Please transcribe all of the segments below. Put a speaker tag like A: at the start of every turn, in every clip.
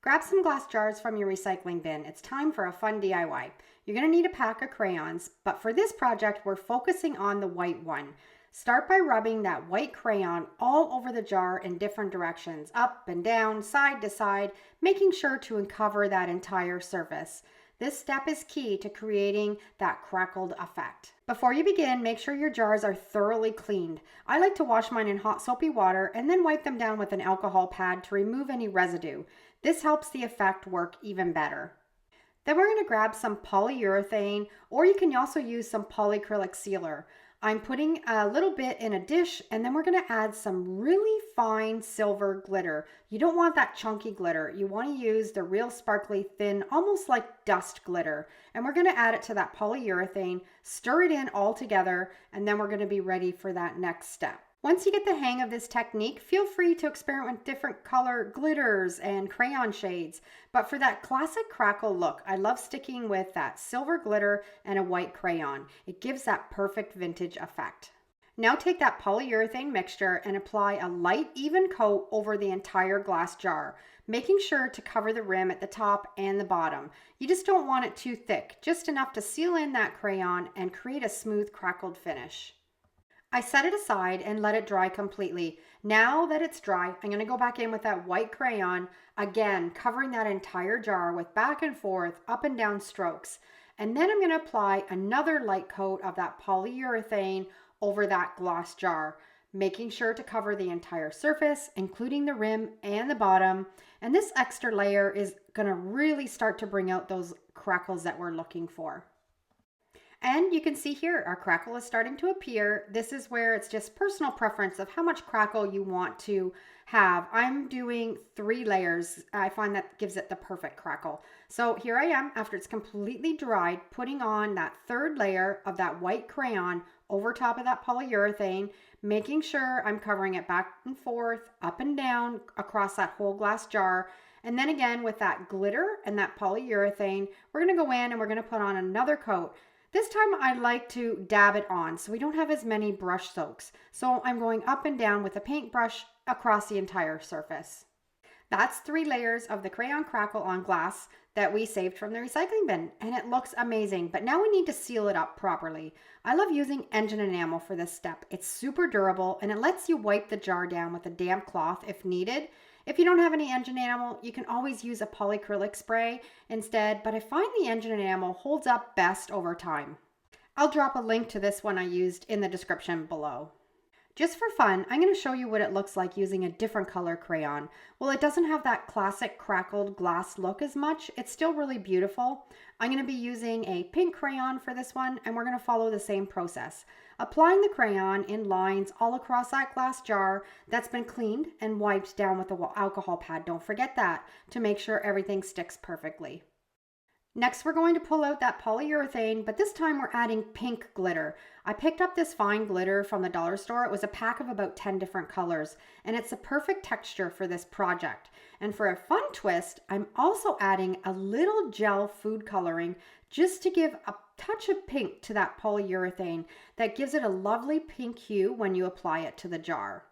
A: Grab some glass jars from your recycling bin. It's time for a fun DIY. You're going to need a pack of crayons, but for this project, we're focusing on the white one. Start by rubbing that white crayon all over the jar in different directions, up and down, side to side, making sure to uncover that entire surface. This step is key to creating that crackled effect. Before you begin, make sure your jars are thoroughly cleaned. I like to wash mine in hot soapy water and then wipe them down with an alcohol pad to remove any residue. This helps the effect work even better. Then we're going to grab some polyurethane, or you can also use some polyacrylic sealer. I'm putting a little bit in a dish, and then we're going to add some really fine silver glitter. You don't want that chunky glitter. You want to use the real sparkly, thin, almost like dust glitter. And we're going to add it to that polyurethane, stir it in all together, and then we're going to be ready for that next step. Once you get the hang of this technique, feel free to experiment with different color glitters and crayon shades. But for that classic crackle look, I love sticking with that silver glitter and a white crayon. It gives that perfect vintage effect. Now take that polyurethane mixture and apply a light, even coat over the entire glass jar, making sure to cover the rim at the top and the bottom. You just don't want it too thick, just enough to seal in that crayon and create a smooth crackled finish. I set it aside and let it dry completely. Now that it's dry, I'm going to go back in with that white crayon, again covering that entire jar with back and forth, up and down strokes. And then I'm going to apply another light coat of that polyurethane over that glass jar, making sure to cover the entire surface, including the rim and the bottom. And this extra layer is going to really start to bring out those crackles that we're looking for. And you can see here, our crackle is starting to appear. This is where it's just personal preference of how much crackle you want to have. I'm doing 3 layers. I find that gives it the perfect crackle. So here I am, after it's completely dried, putting on that 3rd layer of that white crayon over top of that polyurethane, making sure I'm covering it back and forth, up and down across that whole glass jar. And then again, with that glitter and that polyurethane, we're gonna go in and we're gonna put on another coat. This time I like to dab it on so we don't have as many brush soaks. So I'm going up and down with a paintbrush across the entire surface. That's 3 layers of the Crayon Crackle on glass that we saved from the recycling bin, and it looks amazing, but now we need to seal it up properly. I love using engine enamel for this step. It's super durable and it lets you wipe the jar down with a damp cloth if needed. If you don't have any engine enamel, you can always use a polyacrylic spray instead, but I find the engine enamel holds up best over time. I'll drop a link to this one I used in the description below. Just for fun, I'm going to show you what it looks like using a different color crayon. Well, it doesn't have that classic crackled glass look as much. It's still really beautiful. I'm going to be using a pink crayon for this one, and we're going to follow the same process. Applying the crayon in lines all across that glass jar that's been cleaned and wiped down with the alcohol pad. Don't forget that, to make sure everything sticks perfectly. Next, we're going to pull out that polyurethane, but this time we're adding pink glitter. I picked up this fine glitter from the dollar store. It was a pack of about 10 different colors, and it's a perfect texture for this project. And for a fun twist, I'm also adding a little gel food coloring just to give a touch of pink to that polyurethane that gives it a lovely pink hue when you apply it to the jar.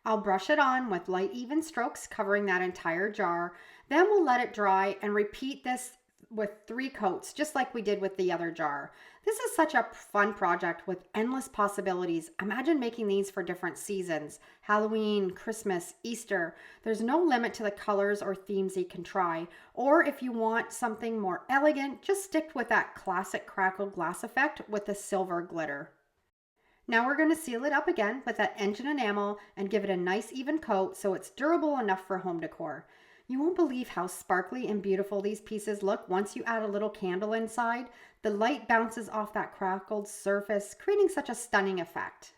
A: I'll brush it on with light even strokes covering that entire jar. Then we'll let it dry and repeat this with 3 coats, just like we did with the other jar. This is such a fun project with endless possibilities. Imagine making these for different seasons: Halloween, Christmas, Easter. There's no limit to the colors or themes you can try. Or if you want something more elegant, just stick with that classic crackled glass effect with the silver glitter. Now we're going to seal it up again with that engine enamel and give it a nice even coat so it's durable enough for home decor. You won't believe how sparkly and beautiful these pieces look once you add a little candle inside. The light bounces off that crackled surface, creating such a stunning effect.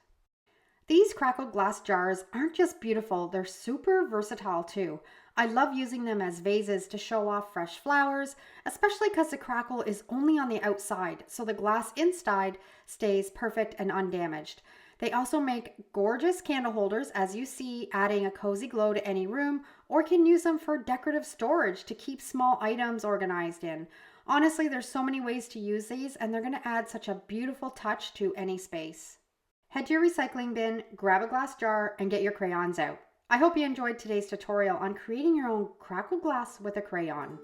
A: These crackled glass jars aren't just beautiful, they're super versatile too. I love using them as vases to show off fresh flowers, especially because the crackle is only on the outside, so the glass inside stays perfect and undamaged. They also make gorgeous candle holders, as you see, adding a cozy glow to any room, or can use them for decorative storage to keep small items organized in. Honestly, there's so many ways to use these, and they're going to add such a beautiful touch to any space. Head to your recycling bin, grab a glass jar, and get your crayons out. I hope you enjoyed today's tutorial on creating your own crackle glass with a crayon.